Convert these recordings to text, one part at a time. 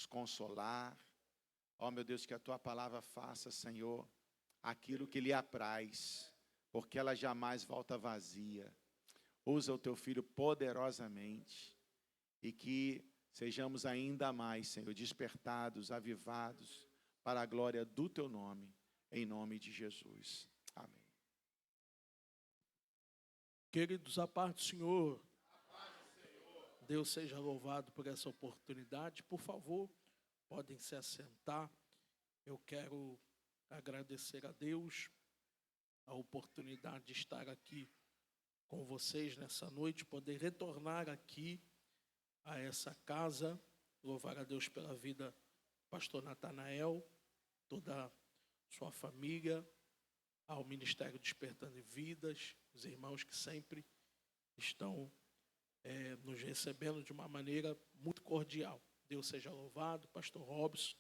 nos consolar. Ó, meu Deus, que a Tua palavra faça, Senhor, aquilo que lhe apraz, porque ela jamais volta vazia. Usa o Teu Filho poderosamente e que sejamos ainda mais, Senhor, despertados, avivados para a glória do Teu nome, em nome de Jesus. Amém. Queridos, a paz do Senhor. Deus seja louvado por essa oportunidade. Por favor, podem se assentar. Eu quero agradecer a Deus a oportunidade de estar aqui com vocês nessa noite, poder retornar aqui a essa casa. Louvar a Deus pela vida do pastor Natanael, toda a sua família, ao Ministério Despertando Vidas, os irmãos que sempre estão nos recebendo de uma maneira muito cordial. Deus seja louvado, pastor Robson,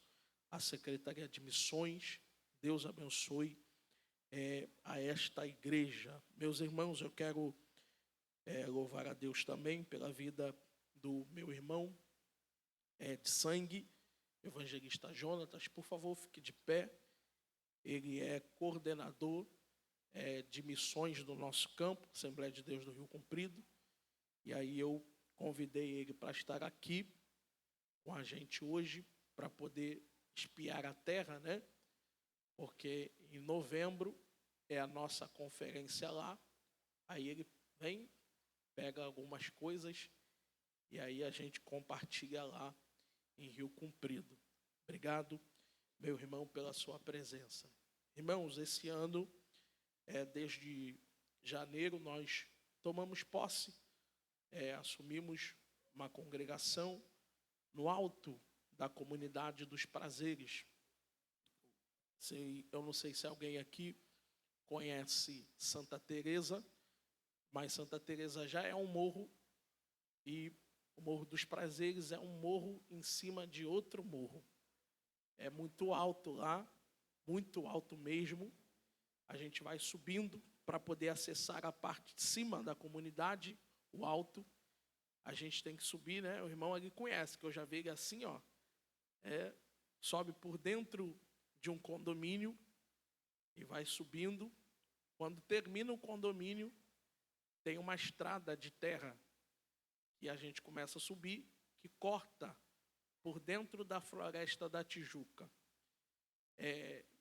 a Secretaria de Missões, Deus abençoe a esta igreja. Meus irmãos, eu quero louvar a Deus também pela vida do meu irmão de sangue, evangelista Jonatas. Por favor, fique de pé. Ele é coordenador de missões do nosso campo, Assembleia de Deus do Rio Comprido. E aí eu convidei ele para estar aqui com a gente hoje, para poder espiar a terra, né? Porque em novembro é a nossa conferência lá. Aí ele vem, pega algumas coisas e aí a gente compartilha lá em Rio Comprido. Obrigado, meu irmão, pela sua presença. Irmãos, esse ano, desde janeiro, nós tomamos posse, assumimos uma congregação no alto da comunidade dos Prazeres. Eu não sei se alguém aqui conhece Santa Teresa, mas Santa Teresa já é um morro e o Morro dos Prazeres é um morro em cima de outro morro. É muito alto lá, muito alto mesmo. A gente vai subindo para poder acessar a parte de cima da comunidade, o alto. A gente tem que subir, né? O irmão ali conhece, que eu já vi ele assim, ó. Sobe por dentro de um condomínio e vai subindo. Quando termina o condomínio, tem uma estrada de terra que a gente começa a subir, que corta por dentro da Floresta da Tijuca.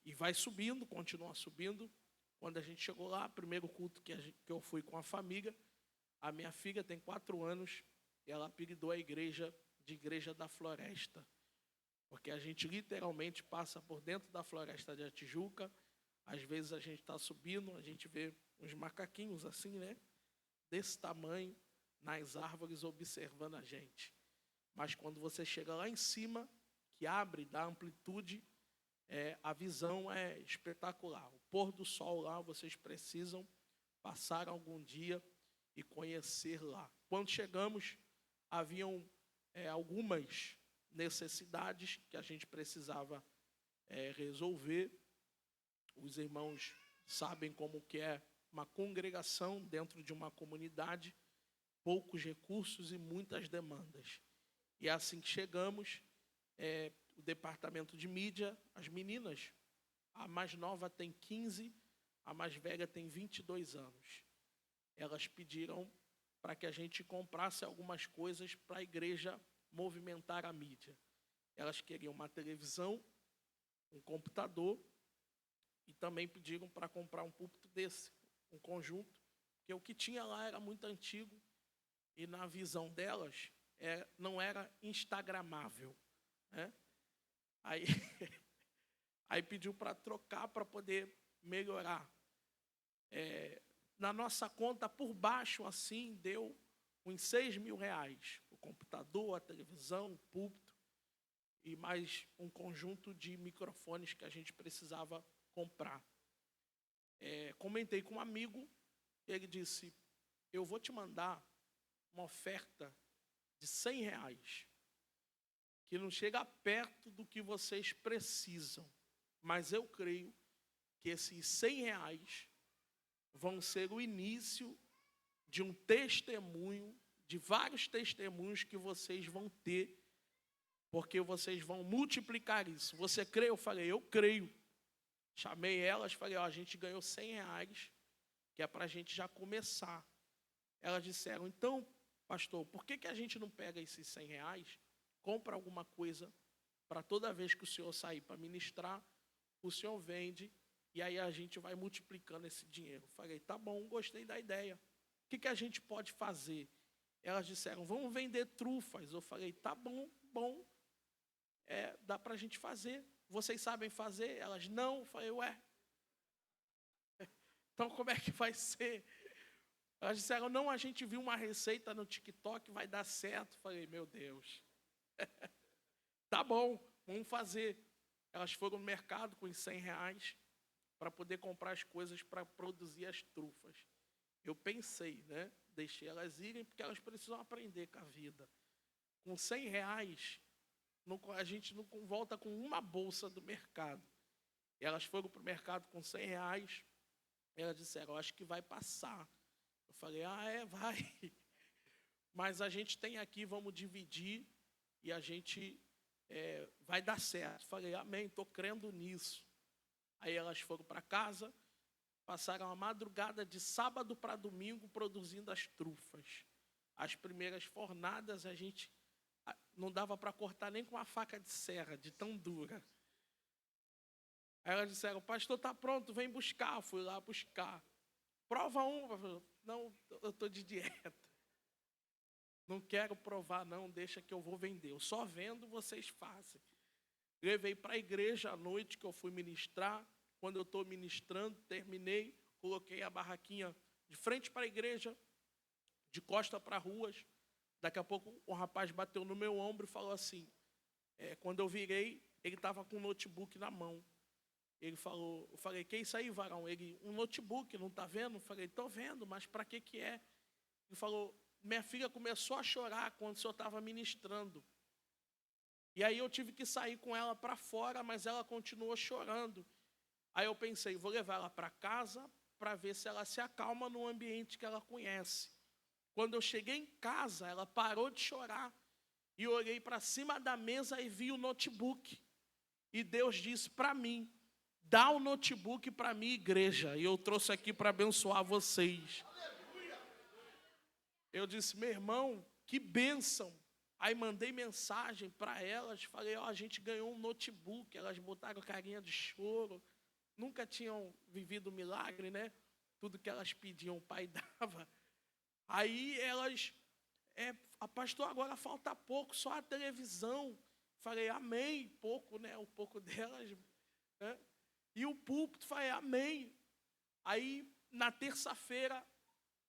E vai subindo, continua subindo. Quando a gente chegou lá, primeiro culto que eu fui com a família, a minha filha tem 4 anos e ela apelidou a igreja de Igreja da Floresta. Porque a gente literalmente passa por dentro da Floresta da Tijuca. Às vezes a gente está subindo, a gente vê uns macaquinhos assim, né? Desse tamanho, nas árvores, observando a gente. Mas quando você chega lá em cima, que abre, dá amplitude, a visão é espetacular. O pôr do sol lá, vocês precisam passar algum dia e conhecer lá. Quando chegamos, haviam algumas necessidades que a gente precisava resolver. Os irmãos sabem como que é uma congregação dentro de uma comunidade, poucos recursos e muitas demandas. E é assim que chegamos, o departamento de mídia, as meninas, a mais nova tem 15, a mais velha tem 22 anos. Elas pediram para que a gente comprasse algumas coisas para a igreja movimentar a mídia. Elas queriam uma televisão, um computador e também pediram para comprar um púlpito desse, um conjunto, porque o que tinha lá era muito antigo e na visão delas não era instagramável, né? Aí pediu para trocar para poder melhorar. Na nossa conta, por baixo, assim, deu uns 6 mil reais. O computador, a televisão, o púlpito e mais um conjunto de microfones que a gente precisava comprar. Comentei com um amigo, ele disse, eu vou te mandar uma oferta de 100 reais, que não chega perto do que vocês precisam, mas eu creio que esses 100 reais vão ser o início de um testemunho, de vários testemunhos que vocês vão ter porque vocês vão multiplicar isso. Você crê? Eu falei, eu creio. Chamei elas, falei, ó, a gente ganhou R$100, que é para a gente já começar. Elas disseram, então, pastor, por que a gente não pega esses R$100, compra alguma coisa, para toda vez que o senhor sair para ministrar, o senhor vende, e aí a gente vai multiplicando esse dinheiro. Falei, tá bom, gostei da ideia. O que a gente pode fazer? Elas disseram, vamos vender trufas. Eu falei, tá bom, dá para a gente fazer. Vocês sabem fazer? Elas, não. Eu falei, ué, então como é que vai ser? Elas disseram, não, a gente viu uma receita no TikTok, vai dar certo. Eu falei, meu Deus. Tá bom, vamos fazer. Elas foram no mercado com os R$100 para poder comprar as coisas para produzir as trufas. Eu pensei, né? Deixei elas irem porque elas precisam aprender com a vida. Com R$100, a gente não volta com uma bolsa do mercado. E elas foram para o mercado com R$100. Elas disseram, acho que vai passar. Eu falei, vai. Mas a gente tem aqui, vamos dividir e a gente vai dar certo. Eu falei, amém, estou crendo nisso. Aí elas foram para casa, passaram a madrugada de sábado para domingo produzindo as trufas. As primeiras fornadas a gente não dava para cortar nem com uma faca de serra, de tão dura. Aí elas disseram, pastor, está pronto, vem buscar. Eu fui lá buscar. Prova um. Não, eu estou de dieta. Não quero provar, não, deixa que eu vou vender. Eu só vendo, vocês fazem. Levei para a igreja à noite que eu fui ministrar. Quando eu estou ministrando, terminei, coloquei a barraquinha de frente para a igreja, de costa para ruas. Daqui a pouco o rapaz bateu no meu ombro e falou assim, quando eu virei, ele estava com um notebook na mão. Ele falou, eu falei, que é isso aí, varão? Ele, um notebook, não está vendo? Eu falei, estou vendo, mas para que é? Ele falou, minha filha começou a chorar quando o senhor estava ministrando. E aí eu tive que sair com ela para fora, mas ela continuou chorando. Aí eu pensei, vou levar ela para casa para ver se ela se acalma no ambiente que ela conhece. Quando eu cheguei em casa, ela parou de chorar. E eu olhei para cima da mesa e vi o notebook. E Deus disse para mim, dá o notebook para a minha igreja. E eu trouxe aqui para abençoar vocês. Eu disse, meu irmão, que bênção. Aí mandei mensagem para elas, falei, a gente ganhou um notebook. Elas botaram carinha de choro. Nunca tinham vivido milagre, né? Tudo que elas pediam, o pai dava. Aí elas, pastor, agora falta pouco, só a televisão. Falei, amém, pouco, né? Um pouco delas, né? E o púlpito, falei, amém. Aí, na terça-feira,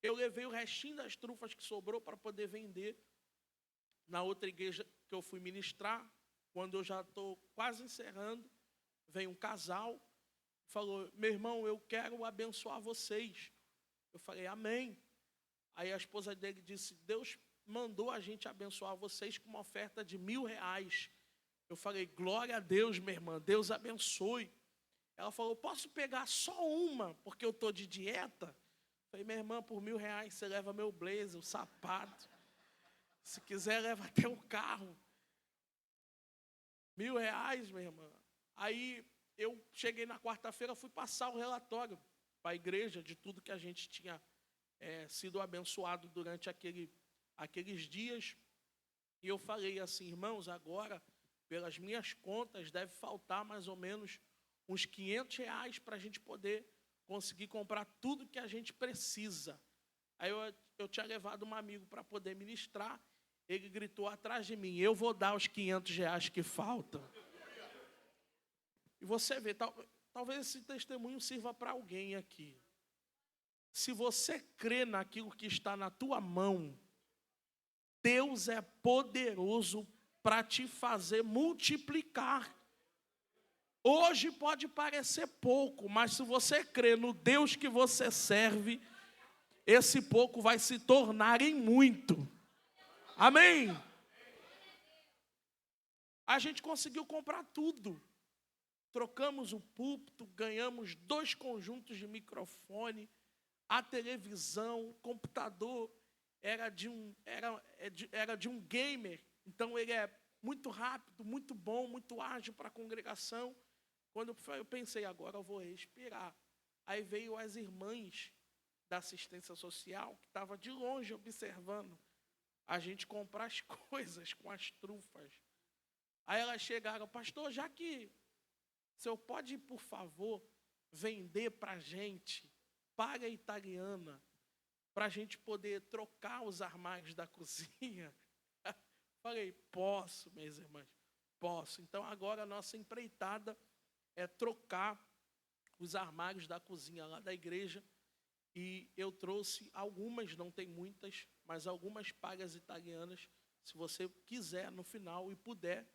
eu levei o restinho das trufas que sobrou para poder vender. Na outra igreja que eu fui ministrar, quando eu já estou quase encerrando, vem um casal, falou, meu irmão, eu quero abençoar vocês. Eu falei, amém. Aí a esposa dele disse, Deus mandou a gente abençoar vocês com uma oferta de R$1.000. Eu falei, glória a Deus, minha irmã, Deus abençoe. Ela falou, posso pegar só uma, porque eu estou de dieta? Eu falei, minha irmã, por R$1.000 você leva meu blazer, o sapato. Se quiser, leva até um carro. R$1.000, minha irmã. Aí eu cheguei na quarta-feira, fui passar o relatório para a igreja de tudo que a gente tinha sido abençoado durante aqueles dias. E eu falei assim, irmãos, agora, pelas minhas contas, deve faltar mais ou menos uns R$500 para a gente poder conseguir comprar tudo que a gente precisa. Aí eu tinha levado um amigo para poder ministrar. Ele gritou atrás de mim, eu vou dar os R$500 que faltam. E você vê, talvez esse testemunho sirva para alguém aqui. Se você crê naquilo que está na tua mão, Deus é poderoso para te fazer multiplicar. Hoje pode parecer pouco, mas se você crê no Deus que você serve, esse pouco vai se tornar em muito. Amém? A gente conseguiu comprar tudo. Trocamos o púlpito, ganhamos 2 conjuntos de microfone, a televisão, o computador era de um gamer, então ele é muito rápido, muito bom, muito ágil para a congregação. Quando eu pensei, agora eu vou respirar. Aí veio as irmãs da assistência social, que estavam de longe observando a gente comprar as coisas com as trufas. Aí elas chegaram, pastor, já que o senhor pode, por favor, vender para a gente, paga italiana, para a gente poder trocar os armários da cozinha? Falei, posso, minhas irmãs, posso. Então agora a nossa empreitada é trocar os armários da cozinha lá da igreja. E eu trouxe algumas, não tem muitas, mas algumas pagas italianas. Se você quiser no final e puder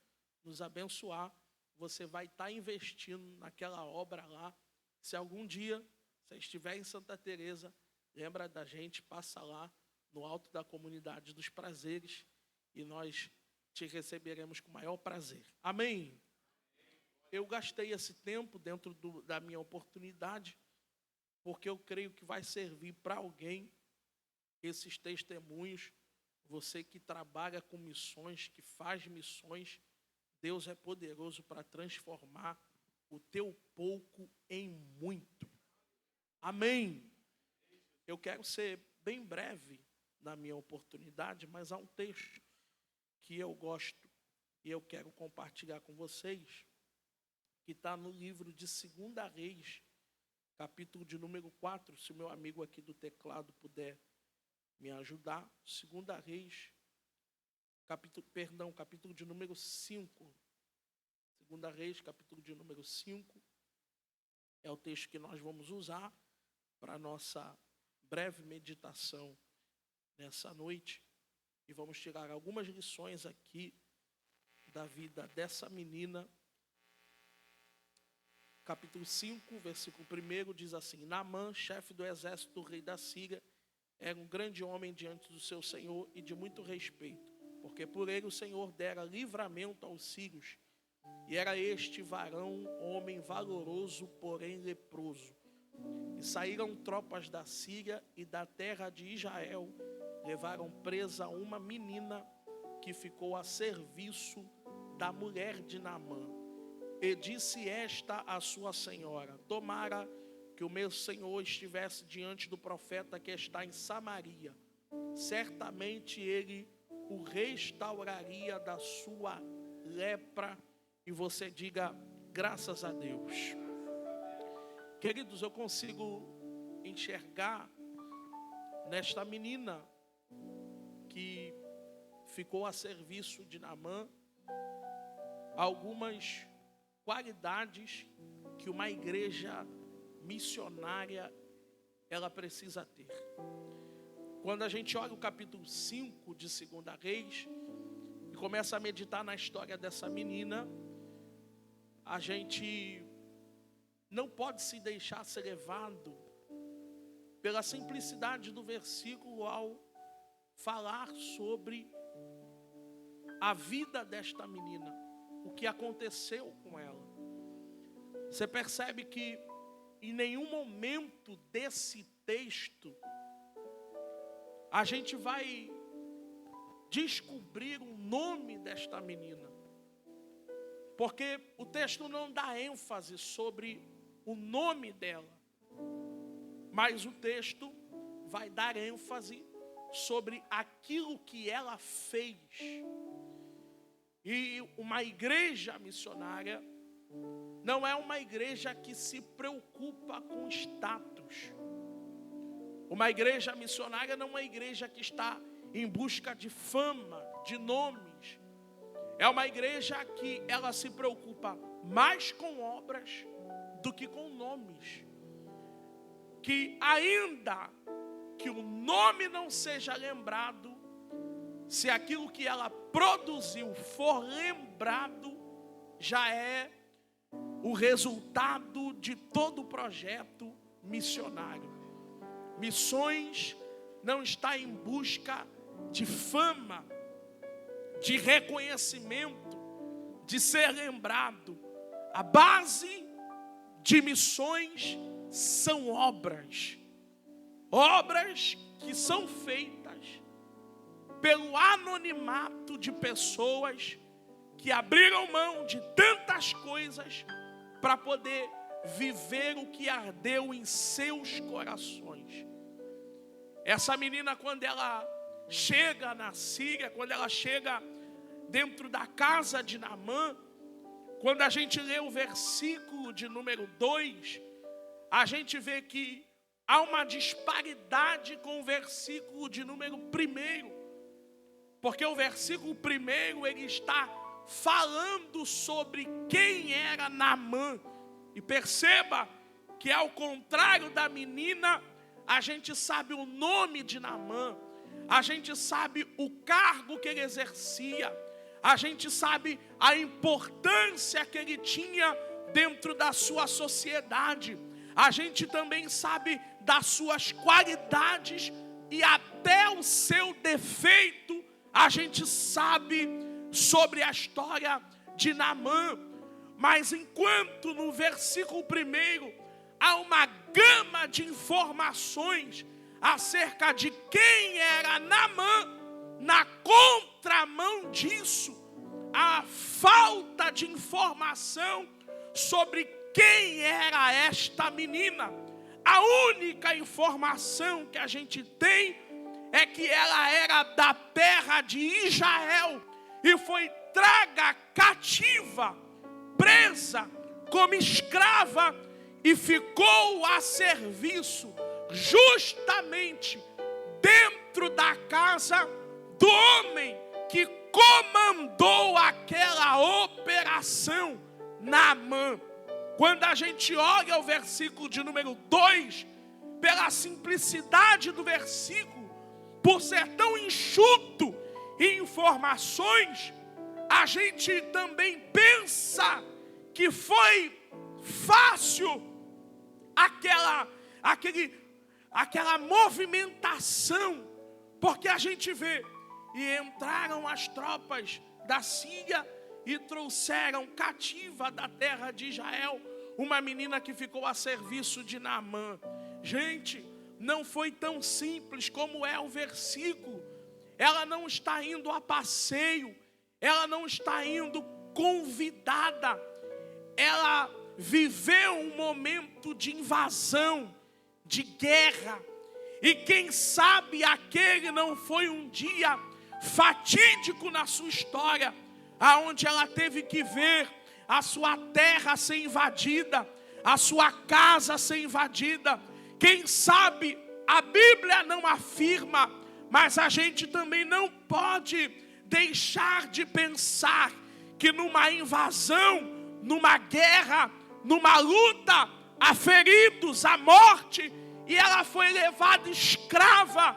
nos abençoar, você vai estar investindo naquela obra lá. Se algum dia você estiver em Santa Teresa, lembra da gente, passa lá no alto da comunidade dos prazeres e nós te receberemos com o maior prazer. Amém? Eu gastei esse tempo dentro da minha oportunidade, porque eu creio que vai servir para alguém esses testemunhos. Você que trabalha com missões, que faz missões, Deus é poderoso para transformar o teu pouco em muito. Amém? Eu quero ser bem breve na minha oportunidade, mas há um texto que eu gosto e eu quero compartilhar com vocês, que está no livro de 2 Reis, capítulo de número 4, se o meu amigo aqui do teclado puder me ajudar. 2 Reis, capítulo de número 5. 2 Reis, capítulo de número 5. É o texto que nós vamos usar para a nossa breve meditação nessa noite. E vamos tirar algumas lições aqui da vida dessa menina. Capítulo 5, versículo 1 diz assim: Naamã, chefe do exército do rei da Síria, era um grande homem diante do seu senhor e de muito respeito, porque por ele o Senhor dera livramento aos sírios. E era este varão, homem valoroso, porém leproso. E saíram tropas da Síria e da terra de Israel, levaram presa uma menina que ficou a serviço da mulher de Naamã. E disse esta à sua senhora: tomara que o meu senhor estivesse diante do profeta que está em Samaria. Certamente ele o restauraria da sua lepra. E você diga, graças a Deus. Queridos, eu consigo enxergar nesta menina que ficou a serviço de Naamã algumas qualidades que uma igreja missionária ela precisa ter. Quando a gente olha o capítulo 5 de 2 Reis e começa a meditar na história dessa menina, a gente não pode se deixar ser levado pela simplicidade do versículo ao falar sobre a vida desta menina, o que aconteceu com ela. Você percebe que em nenhum momento desse texto a gente vai descobrir o nome desta menina, porque o texto não dá ênfase sobre o nome dela, mas o texto vai dar ênfase sobre aquilo que ela fez. E uma igreja missionária não é uma igreja que se preocupa com status. Uma igreja missionária não é uma igreja que está em busca de fama, de nomes. É uma igreja que ela se preocupa mais com obras do que com nomes. Que ainda que o nome não seja lembrado, se aquilo que ela produziu for lembrado, já é o resultado de todo o projeto missionário. Missões não está em busca de fama, de reconhecimento, de ser lembrado. A base de missões são obras. Obras que são feitas pelo anonimato de pessoas que abriram mão de tantas coisas para poder viver o que ardeu em seus corações. Essa menina, quando ela chega na Síria, quando ela chega dentro da casa de Naamã, quando a gente lê o versículo de número 2, a gente vê que há uma disparidade com o versículo de número 1. Porque o versículo 1, ele está falando sobre quem era Naamã. E perceba que, ao contrário da menina, a gente sabe o nome de Naamã, a gente sabe o cargo que ele exercia, a gente sabe a importância que ele tinha dentro da sua sociedade, a gente também sabe das suas qualidades e até o seu defeito, a gente sabe sobre a história de Naamã. Mas enquanto no versículo 1 há uma gama de informações acerca de quem era Naamã, na contramão disso, a falta de informação sobre quem era esta menina. A única informação que a gente tem é que ela era da terra de Israel e foi traga cativa, presa como escrava, e ficou a serviço justamente dentro da casa do homem que comandou aquela operação, Naamã. Quando a gente olha o versículo de número 2, pela simplicidade do versículo, por ser tão enxuto em informações, a gente também pensa que foi fácil aquela movimentação, porque a gente vê, e entraram as tropas da Síria e trouxeram cativa da terra de Israel uma menina que ficou a serviço de Naamã. Gente, não foi tão simples como é o versículo. Ela não está indo a passeio, ela não está indo convidada, ela viveu um momento de invasão, de guerra, e quem sabe aquele não foi um dia fatídico na sua história, aonde ela teve que ver a sua terra ser invadida, a sua casa ser invadida. Quem sabe a Bíblia não afirma, mas a gente também não pode deixar de pensar que numa invasão, numa guerra, numa luta, há feridos, há morte, e ela foi levada escrava,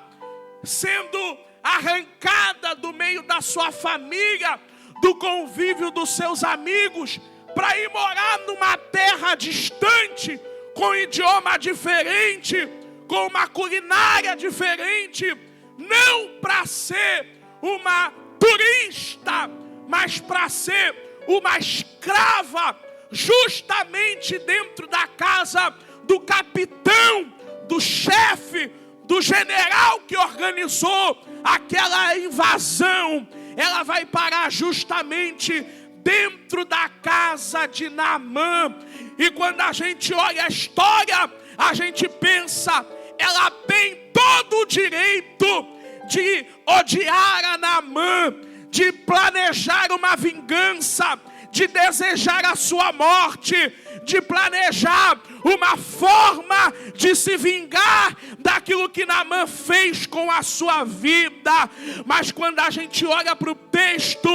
sendo arrancada do meio da sua família, do convívio dos seus amigos, para ir morar numa terra distante, com idioma diferente, com uma culinária diferente, não para ser uma turista, mas para ser uma escrava, justamente dentro da casa do capitão, do chefe, do general que organizou aquela invasão. Ela vai parar justamente dentro da casa de Naamã. E quando a gente olha a história, a gente pensa, ela tem todo o direito de odiar a Naamã, de planejar uma vingança, de desejar a sua morte, de planejar uma forma de se vingar daquilo que Naamã fez com a sua vida. Mas quando a gente olha para o texto,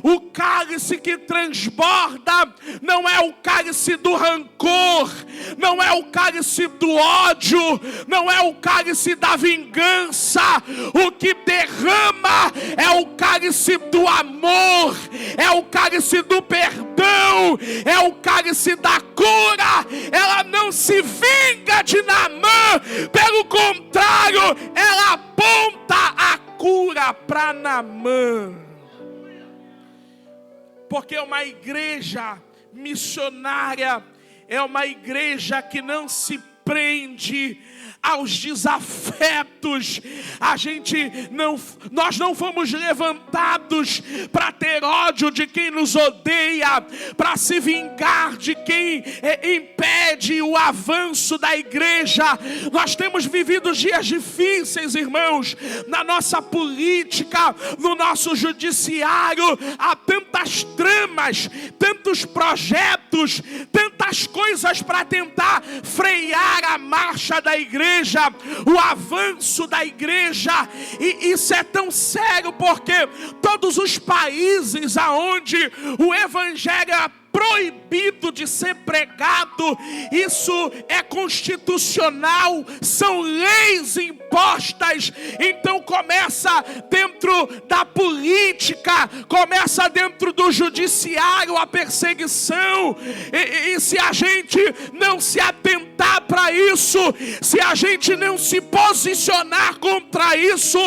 o cálice que transborda não é o cálice do rancor, não é o cálice do ódio, não é o cálice da vingança. O que derrama é o cálice do amor, é o cálice do perdão, é o cálice da cura. Ela não se vinga de Naamã, pelo contrário, ela aponta a cura para Naamã. Porque uma igreja missionária é uma igreja que não se prende aos desafetos. Nós não fomos levantados para ter ódio de quem nos odeia, para se vingar de quem impede o avanço da igreja. Nós temos vivido dias difíceis, irmãos, na nossa política, no nosso judiciário. Há tantas tramas, tantos projetos, tantas coisas para tentar frear a marcha da igreja, o avanço da igreja. E isso é tão sério porque todos os países aonde o evangelho é proibido de ser pregado, isso é constitucional, são leis impostas. Então começa dentro da política, começa dentro do judiciário a perseguição. E se a gente não se atentar para isso, se a gente não se posicionar contra isso,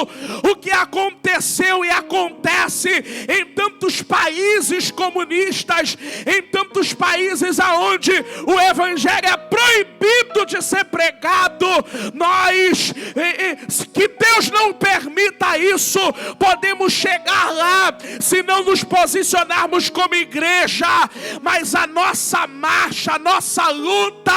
o que aconteceu e acontece em tantos países comunistas, em tantos países aonde o evangelho é proibido de ser pregado, que Deus não permita isso, podemos chegar lá se não nos posicionarmos como igreja. Mas a nossa marcha, a nossa luta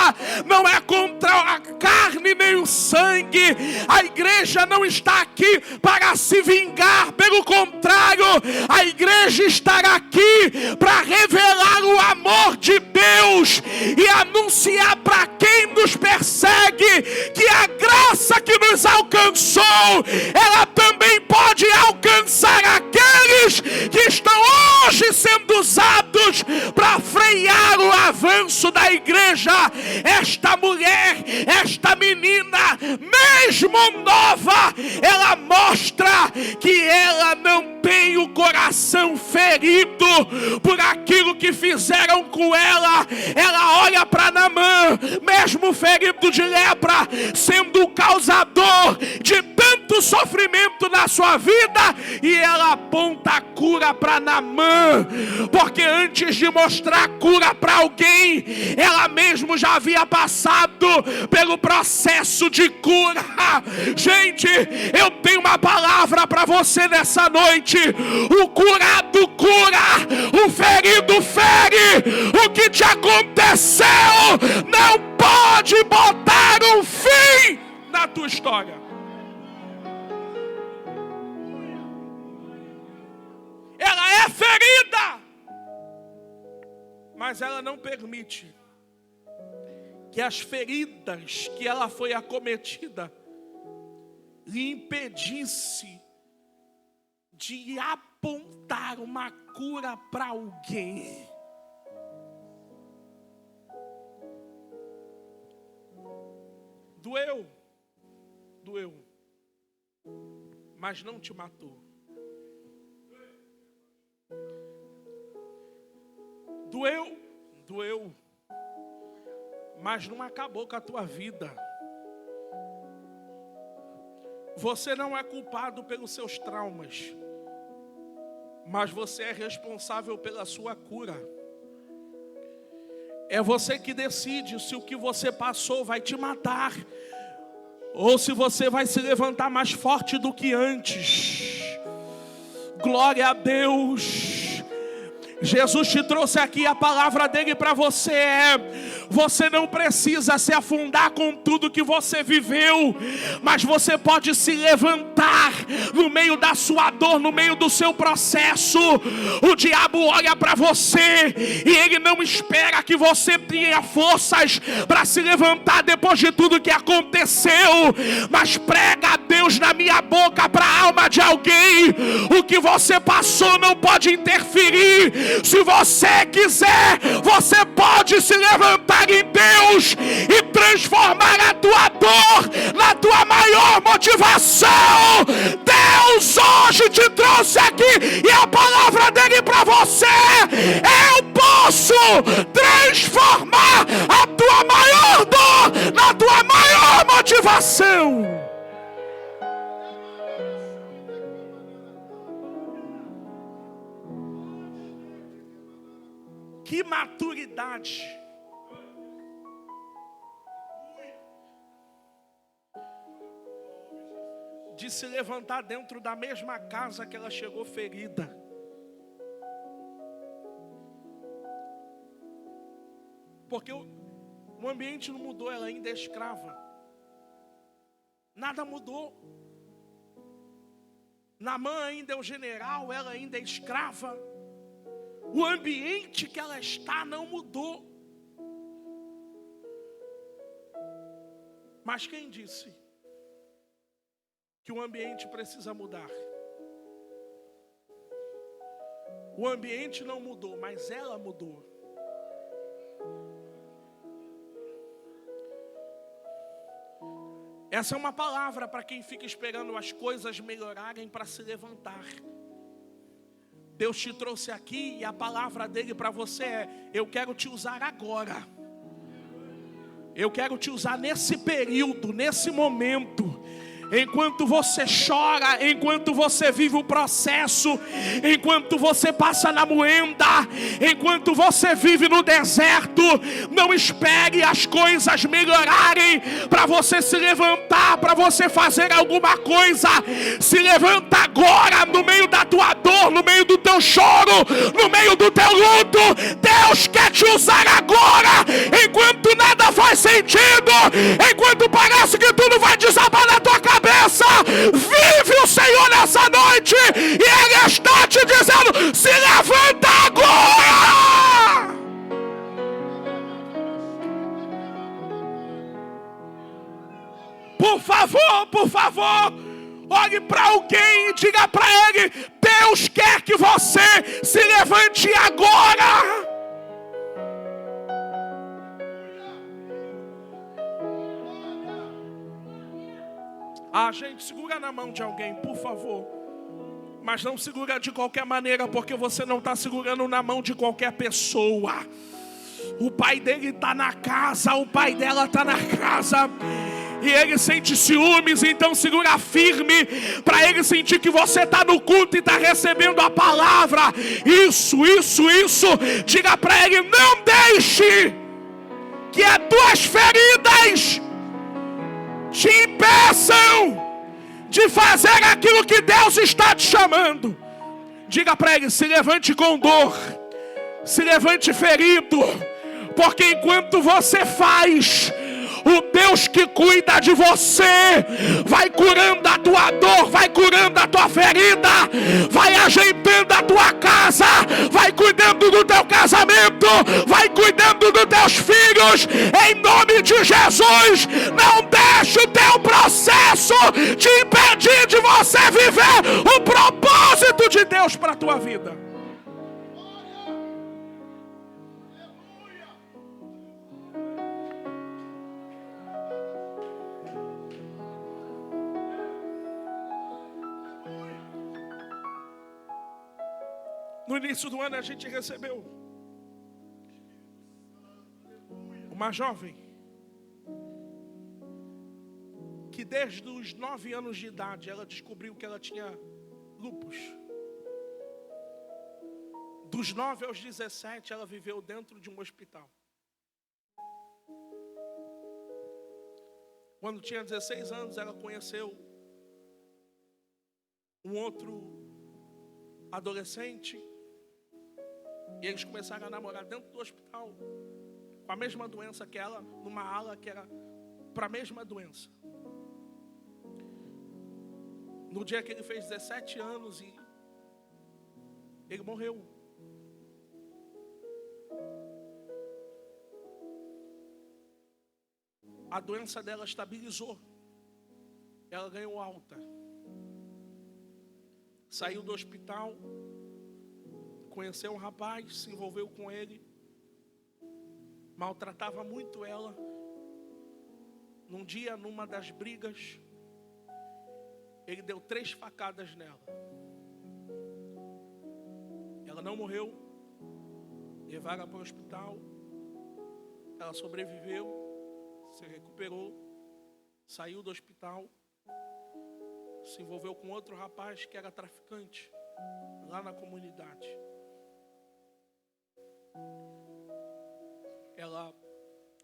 não é contra a carne nem o sangue. A igreja não está aqui para se vingar, pelo contrário, a igreja está aqui para revelar o amor de Deus e anunciar para quem nos persegue que a graça que nos alcançou, ela também pode alcançar aqueles que estão hoje sendo usados para frear o avanço da igreja. Esta mulher, esta menina, mesmo nova, ela mostra que ela não tem o coração ferido por aquilo que fizeram com ela. Ela olha para Naamã, mesmo ferido de lepra, sendo o causador de tanto sofrimento na sua vida, e ela aponta a cura para Naamã, porque antes de mostrar cura para alguém, ela mesmo já havia passado pelo processo de cura. Gente, eu tenho uma palavra para você nessa noite: o curado cura, o ferido fere. O que te aconteceu não pode botar um fim na tua história. Ela é ferida, mas ela não permite que as feridas que ela foi acometida lhe impedisse de apontar uma cura para alguém. Doeu, mas não te matou. Doeu, mas não acabou com a tua vida. Você não é culpado pelos seus traumas, mas você é responsável pela sua cura. É você que decide se o que você passou vai te matar ou se você vai se levantar mais forte do que antes. Glória a Deus. Jesus te trouxe aqui, a palavra dele para você você não precisa se afundar com tudo que você viveu, mas você pode se levantar no meio da sua dor, no meio do seu processo. O diabo olha para você e ele não espera que você tenha forças para se levantar depois de tudo que aconteceu, mas prega a Deus na minha boca para a alma de alguém: o que você passou não pode interferir. Se você quiser, você pode se levantar em Deus e transformar a tua dor na tua maior motivação. Deus hoje te trouxe aqui e a palavra dele para você: eu posso transformar a tua maior dor na tua maior motivação. Que maturidade! de se levantar dentro da mesma casa que ela chegou ferida. Porque o ambiente não mudou, ela ainda é escrava. Nada mudou. Naamã ainda é o general, ela ainda é escrava. O ambiente que ela está não mudou. Mas quem disse que o ambiente precisa mudar? O ambiente não mudou, mas ela mudou. Essa é uma palavra para quem fica esperando as coisas melhorarem para se levantar. Deus te trouxe aqui e a palavra dele para você é: eu quero te usar agora. Eu quero te usar nesse período, nesse momento. Enquanto você chora, enquanto você vive o processo, enquanto você passa na moenda, enquanto você vive no deserto, não espere as coisas melhorarem para você se levantar, para você fazer alguma coisa. Se levanta agora, no meio da tua dor, no meio do teu choro, no meio do teu luto. Deus quer te usar agora, enquanto nada faz sentido, enquanto parece que tudo vai desabar na tua cabeça. Vive o Senhor nessa noite e Ele está te dizendo: se levanta agora. Por favor, olhe para alguém e diga para ele: Deus quer que você se levante agora. Gente, segura na mão de alguém, por favor. Mas não segura de qualquer maneira, porque você não está segurando na mão de qualquer pessoa. O pai dele está na casa, o pai dela está na casa. E ele sente ciúmes, então segura firme, para ele sentir que você está no culto e está recebendo a palavra. Isso. Diga para ele: não deixe que as tuas feridas te impeçam de fazer aquilo que Deus está te chamando. Diga para ele: se levante com dor, se levante ferido, porque enquanto você faz, o Deus que cuida de você vai curando a tua dor, vai curando a tua ferida, vai ajeitando a tua casa, vai cuidando do teu casamento, vai cuidando dos teus filhos. Em nome de Jesus, não deixe o teu processo te impedir de você viver o propósito de Deus para a tua vida. No início do ano a gente recebeu uma jovem que desde os 9 anos de idade ela descobriu que ela tinha lúpus. Dos 9 aos 17 ela viveu dentro de um hospital. Quando tinha 16 anos ela conheceu um outro adolescente. E eles começaram a namorar dentro do hospital, com a mesma doença que ela, numa ala que era para a mesma doença. No dia que ele fez 17 anos, e ele morreu. A doença dela estabilizou. Ela ganhou alta. Saiu do hospital, conheceu um rapaz, se envolveu com ele, maltratava muito ela. Num dia, numa das brigas, ele deu 3 facadas nela. Ela não morreu, levaram para o hospital, ela sobreviveu, se recuperou, saiu do hospital, se envolveu com outro rapaz que era traficante, lá na comunidade. Ela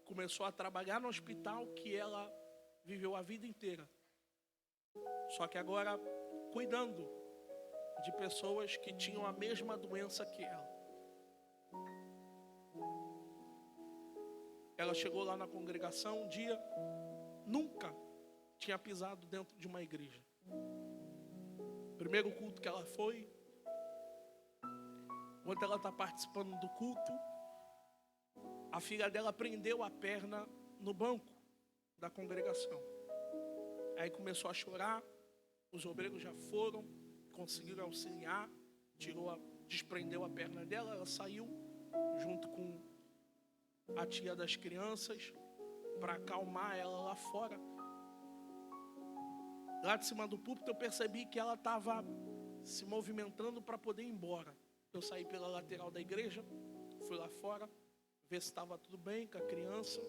começou a trabalhar no hospital que ela viveu a vida inteira. Só que agora cuidando de pessoas que tinham a mesma doença que ela. Ela chegou lá na congregação um dia, nunca tinha pisado dentro de uma igreja. Primeiro culto que ela foi, enquanto ela está participando do culto, a filha dela prendeu a perna no banco da congregação. Aí começou a chorar, os obreiros já foram, conseguiram auxiliar, desprendeu a perna dela, ela saiu junto com a tia das crianças para acalmar ela lá fora. Lá de cima do púlpito eu percebi que ela estava se movimentando para poder ir embora. Eu saí pela lateral da igreja, fui lá fora, ver se estava tudo bem com a criança.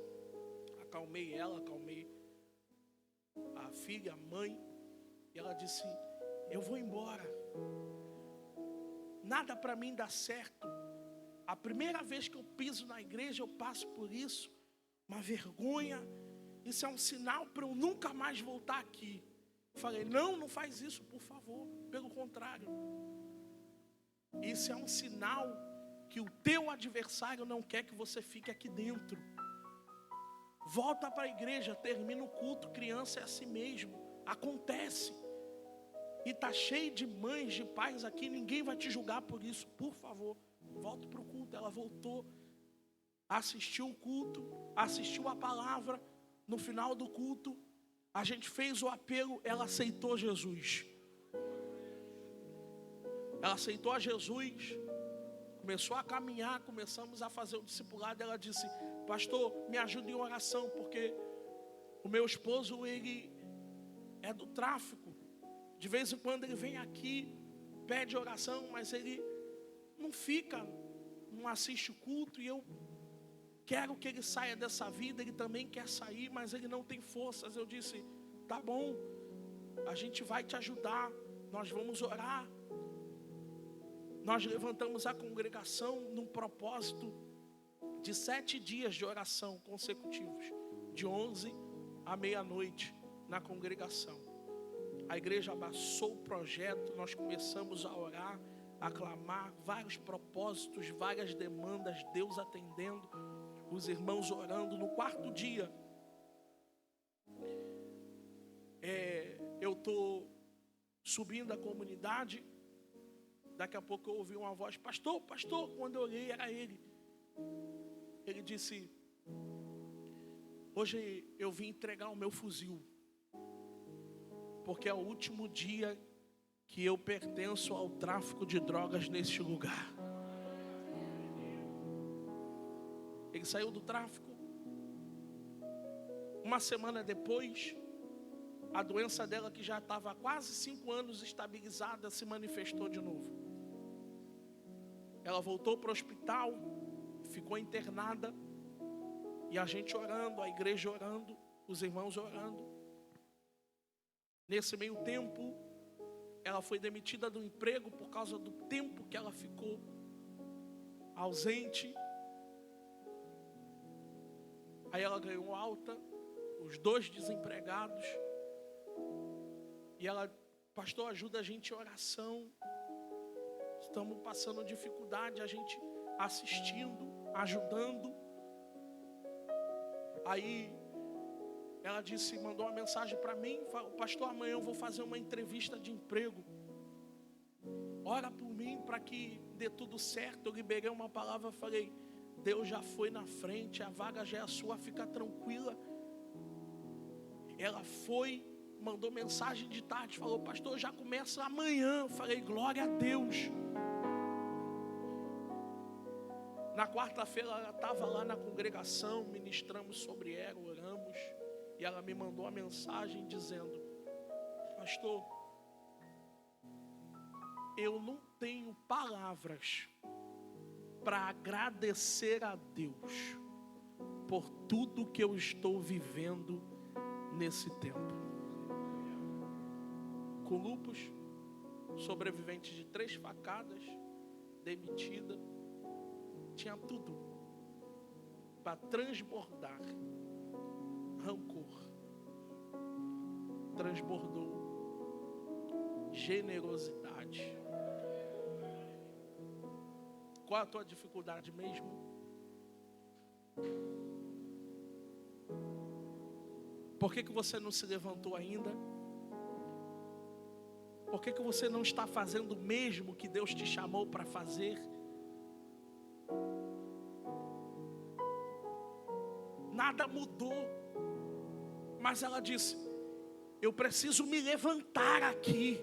Acalmei ela, acalmei a filha, a mãe. E ela disse, eu vou embora. Nada para mim dá certo. A primeira vez que eu piso na igreja, eu passo por isso. Uma vergonha. Isso é um sinal para eu nunca mais voltar aqui. Falei, não faz isso, por favor. Pelo contrário. Isso é um sinal que o teu adversário não quer que você fique aqui dentro. Volta para a igreja, termina o culto. Criança é assim mesmo. Acontece. E está cheio de mães, de pais aqui. Ninguém vai te julgar por isso. Por favor, volta para o culto. Ela voltou, assistiu o culto, assistiu a palavra. No final do culto, a gente fez o apelo. Ela aceitou Jesus. Ela aceitou a Jesus. Começou a caminhar, começamos a fazer o discipulado. Ela disse, pastor, me ajude em oração, porque o meu esposo, ele é do tráfico. De vez em quando ele vem aqui, pede oração, mas ele não fica, não assiste o culto. E eu quero que ele saia dessa vida. Ele também quer sair, mas ele não tem forças. Eu disse, tá bom, a gente vai te ajudar, nós vamos orar. Nós levantamos a congregação num propósito de 7 dias de oração consecutivos, de 11 à meia-noite na congregação. A igreja abraçou o projeto, nós começamos a orar, a clamar, vários propósitos, várias demandas, Deus atendendo, os irmãos orando. No 4º dia, eu estou subindo a comunidade. Daqui a pouco eu ouvi uma voz, pastor, pastor. Quando eu olhei, era ele. Ele disse, hoje eu vim entregar o meu fuzil, porque é o último dia que eu pertenço ao tráfico de drogas neste lugar. Ele saiu do tráfico. Uma semana depois, a doença dela, que já estava há quase 5 anos estabilizada, se manifestou de novo. Ela voltou para o hospital, ficou internada, e a gente orando, a igreja orando, os irmãos orando. Nesse meio tempo, ela foi demitida do emprego por causa do tempo que ela ficou ausente. Aí ela ganhou alta, os 2 desempregados. E ela, pastor, ajuda a gente em oração. Estamos passando dificuldade, a gente assistindo, ajudando. Aí ela disse, mandou uma mensagem para mim, falou, pastor, amanhã eu vou fazer uma entrevista de emprego. Ora por mim para que dê tudo certo. Eu liberei uma palavra, falei, Deus já foi na frente, a vaga já é sua, fica tranquila. Ela foi, mandou mensagem de tarde, falou, pastor, já começa amanhã. Eu falei, glória a Deus. Na quarta-feira ela estava lá na congregação, ministramos sobre ela, oramos. E ela me mandou uma mensagem dizendo, pastor, eu não tenho palavras para agradecer a Deus por tudo que eu estou vivendo nesse tempo. Com lupus, sobrevivente de 3 facadas, demitida, tinha tudo para transbordar rancor. Transbordou generosidade. Qual é a tua dificuldade mesmo? Por que você não se levantou ainda? Por que você não está fazendo o mesmo que Deus te chamou para fazer? Nada mudou. Mas ela disse: eu preciso me levantar aqui.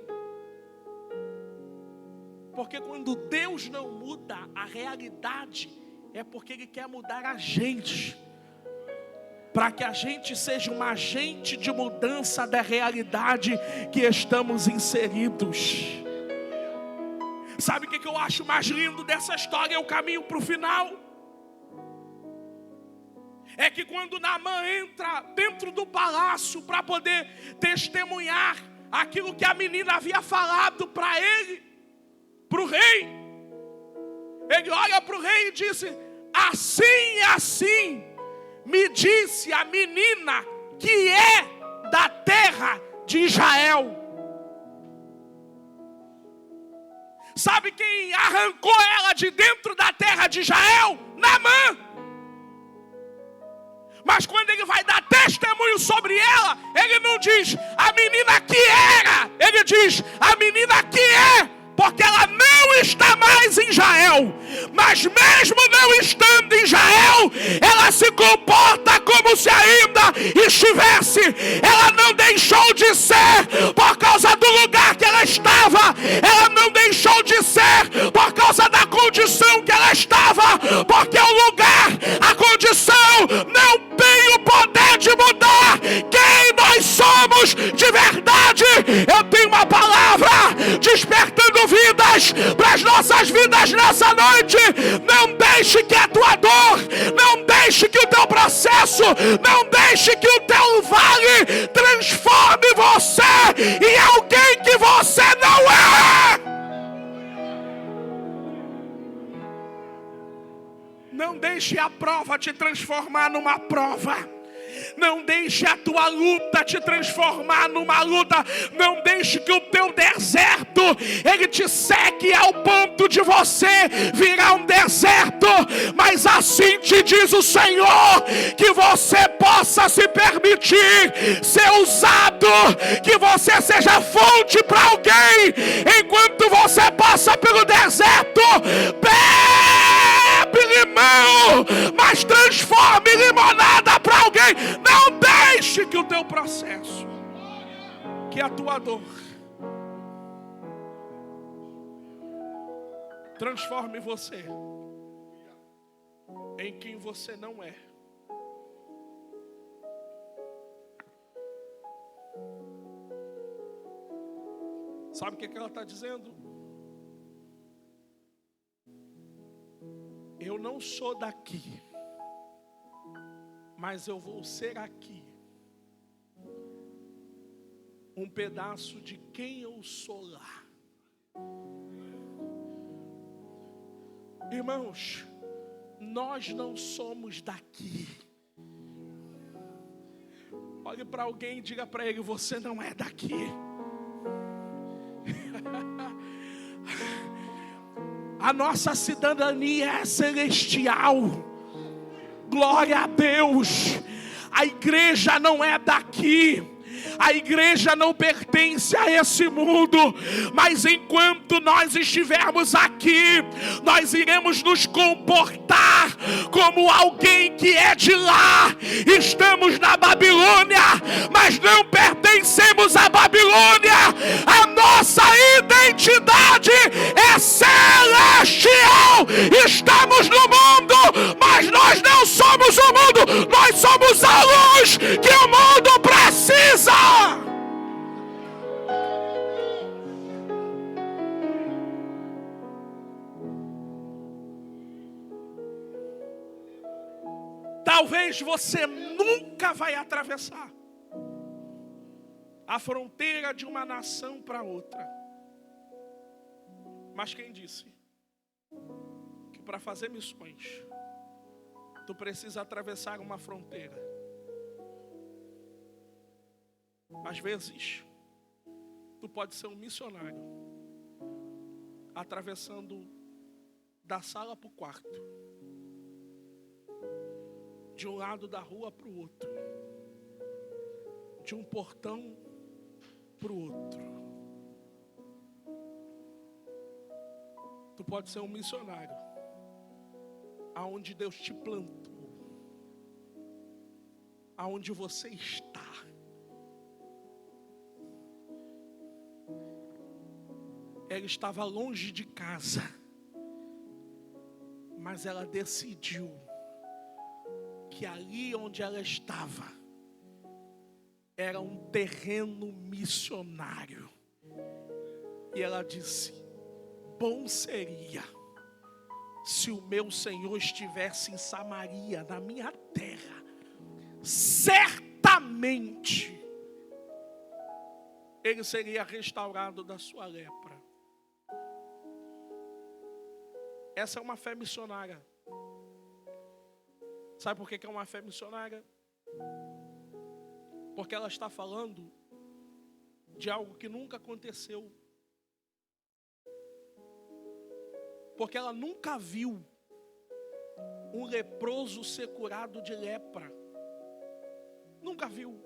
Porque quando Deus não muda a realidade, é porque Ele quer mudar a gente, para que a gente seja um agente de mudança da realidade que estamos inseridos. Sabe o que eu acho mais lindo dessa história? É o caminho para o final. É que quando Naamã entra dentro do palácio para poder testemunhar aquilo que a menina havia falado para ele, para o rei, ele olha para o rei e disse: assim e assim me disse a menina que é da terra de Israel. Sabe quem arrancou ela de dentro da terra de Israel? Naamã. Mas quando ele vai dar testemunho sobre ela, ele não diz a menina que era, ele diz a menina que é, porque ela não está mais em Israel. Mas mesmo não estando em Israel, ela se comporta como se ainda estivesse. Ela não deixou de ser por causa do lugar que ela estava. Ela não deixou de ser por causa da condição que ela estava. Porque o lugar, a condição, não tem o poder de mudar quem nós somos de verdade. Eu tenho uma palavra despertando vidas para as nossas vidas nessa noite. Não deixe que a tua dor, não deixe que o teu processo, não deixe que o teu vale transforme você em alguém que você não é. Não deixe a prova te transformar numa prova. Não deixe a tua luta te transformar numa luta. Não deixe que o teu deserto ele te seque ao ponto de você virar um deserto. Mas assim te diz o Senhor, que você possa se permitir ser usado, que você seja fonte para alguém enquanto você passa pelo deserto. Bebe limão, mas transforme limonada para alguém. Não deixe que o teu processo, que a tua dor, transforme você em quem você não é. Sabe o que ela está dizendo? Eu não sou daqui, mas eu vou ser aqui um pedaço de quem eu sou lá. Irmãos, nós não somos daqui. Olhe para alguém e diga para ele: você não é daqui. A nossa cidadania é celestial. Glória a Deus. A igreja não é daqui. A igreja não pertence a esse mundo, mas enquanto nós estivermos aqui, nós iremos nos comportar como alguém que é de lá. Estamos na Babilônia, mas não pertencemos à Babilônia. A nossa identidade é celestial. Estamos no mundo, mas nós não somos o mundo. Nós somos a luz que o mundo precisa. Talvez você nunca vai atravessar a fronteira de uma nação para outra. Mas quem disse que para fazer missões tu precisa atravessar uma fronteira? Às vezes Tu pode ser um missionário, atravessando da sala para o quarto, de um lado da rua para o outro, de um portão para o outro. Tu pode ser um missionário, aonde Deus te plantou, aonde você está. Ela estava longe de casa, mas ela decidiu que ali onde ela estava era um terreno missionário. E ela disse: bom seria se o meu Senhor estivesse em Samaria, na minha terra. Certamente ele seria restaurado da sua lepra. Essa é uma fé missionária. Sabe por que é uma fé missionária? Porque ela está falando de algo que nunca aconteceu. Porque ela nunca viu um leproso ser curado de lepra. Nunca viu.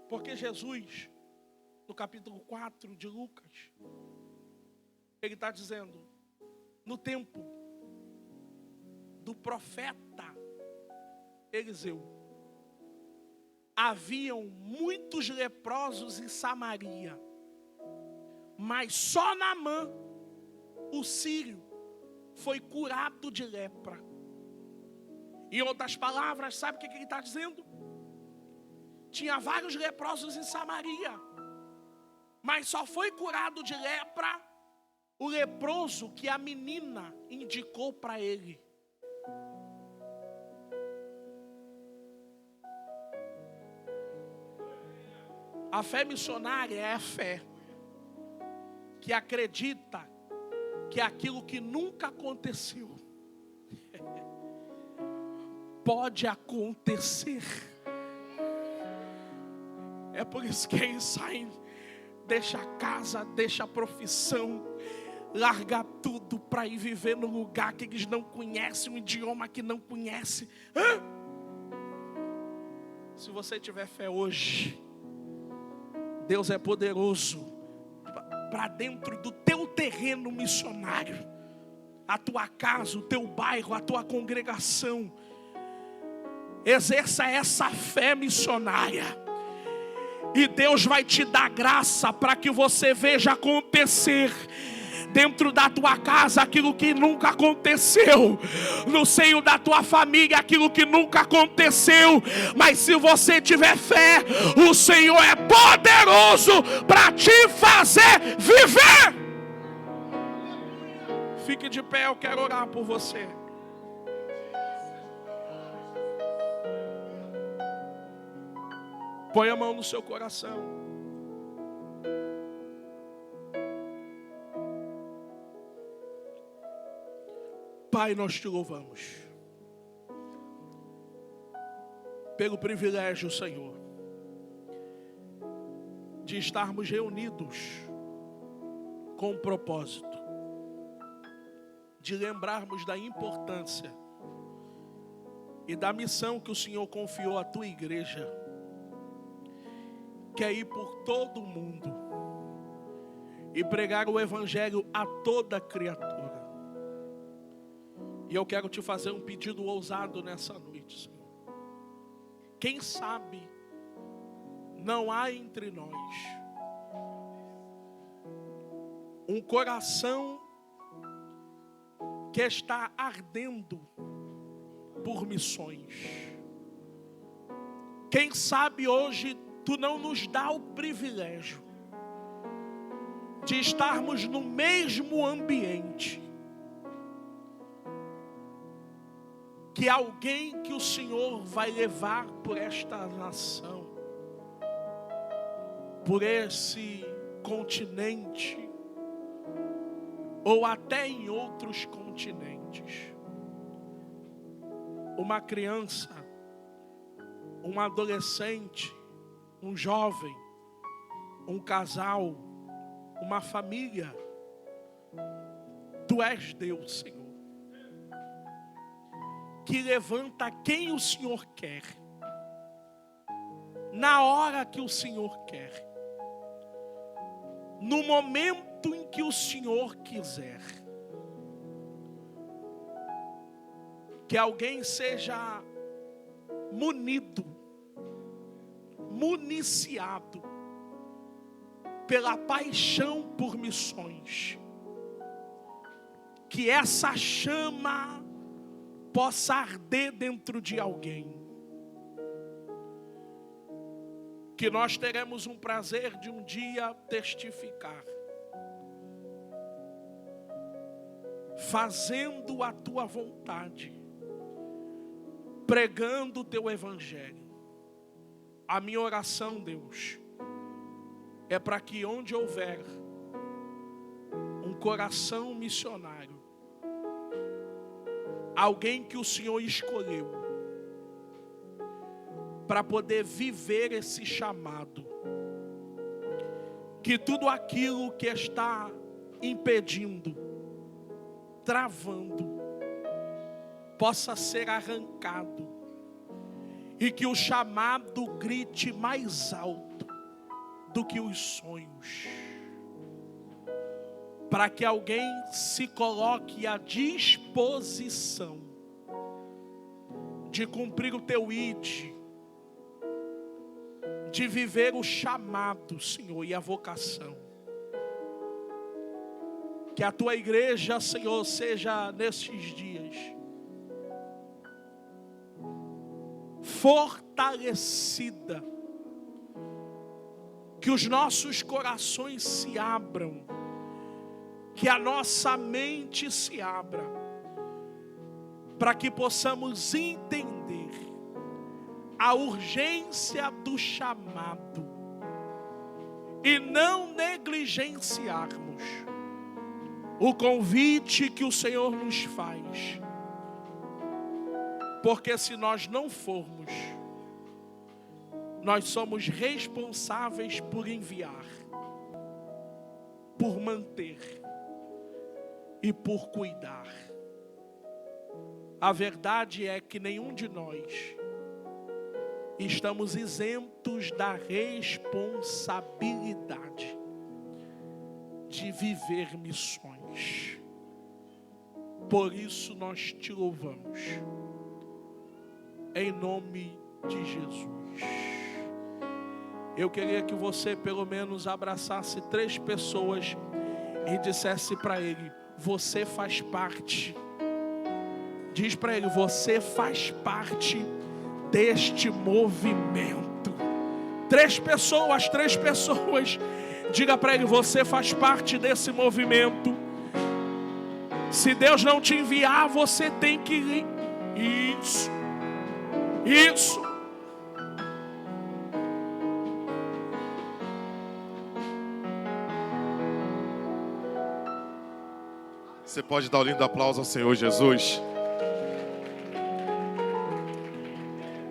Porque Jesus, no capítulo 4 de Lucas, ele está dizendo, no tempo do profeta Eliseu, haviam muitos leprosos em Samaria, mas só Naamã, o sírio, foi curado de lepra. Em outras palavras, sabe o que ele está dizendo? Tinha vários leprosos em Samaria, mas só foi curado de lepra o leproso que a menina indicou para ele. A fé missionária é a fé que acredita que aquilo que nunca aconteceu pode acontecer. É por isso que eles saem, deixa a casa, deixa a profissão, largar tudo para ir viver num lugar que eles não conhecem, um idioma que não conhecem. Se você tiver fé hoje, Deus é poderoso para dentro do teu terreno missionário, a tua casa, o teu bairro, a tua congregação. Exerça essa fé missionária, e Deus vai te dar graça para que você veja acontecer dentro da tua casa aquilo que nunca aconteceu, no seio da tua família aquilo que nunca aconteceu. Mas se você tiver fé, o Senhor é poderoso para te fazer viver. Fique de pé, eu quero orar por você. Põe a mão no seu coração. Pai, nós te louvamos pelo privilégio, Senhor, de estarmos reunidos com um propósito, de lembrarmos da importância e da missão que o Senhor confiou à tua igreja, que é ir por todo o mundo e pregar o evangelho a toda criatura. E eu quero te fazer um pedido ousado nessa noite, Senhor. Quem sabe não há entre nós um coração que está ardendo por missões. Quem sabe hoje tu não nos dá o privilégio de estarmos no mesmo ambiente que alguém que o Senhor vai levar por esta nação, por esse continente, ou até em outros continentes. Uma criança, um adolescente, um jovem, um casal, uma família. Tu és Deus, Senhor, que levanta quem o Senhor quer, na hora que o Senhor quer, no momento em que o Senhor quiser. Que alguém seja municiado pela paixão por missões. Que essa chama possa arder dentro de alguém. Que nós teremos um prazer de um dia testificar, fazendo a tua vontade, pregando o teu evangelho. A minha oração, Deus, é para que onde houver um coração missionário, alguém que o Senhor escolheu para poder viver esse chamado, que tudo aquilo que está impedindo, travando, possa ser arrancado, e que o chamado grite mais alto do que os sonhos, para que alguém se coloque à disposição de cumprir o teu ID, de viver o chamado, Senhor, e a vocação. Que a tua igreja, Senhor, seja nesses dias fortalecida, que os nossos corações se abram, que a nossa mente se abra, para que possamos entender a urgência do chamado e não negligenciarmos o convite que o Senhor nos faz. Porque se nós não formos, nós somos responsáveis por enviar, por manter e por cuidar. A verdade é que nenhum de nós estamos isentos da responsabilidade de viver missões. Por isso nós te louvamos, em nome de Jesus. Eu queria que você pelo menos abraçasse 3 pessoas e dissesse para ele: você faz parte. Diz para ele: você faz parte deste movimento. 3 pessoas. Diga para ele: você faz parte desse movimento. Se Deus não te enviar, você tem que ir. Isso. Você pode dar um lindo aplauso ao Senhor Jesus.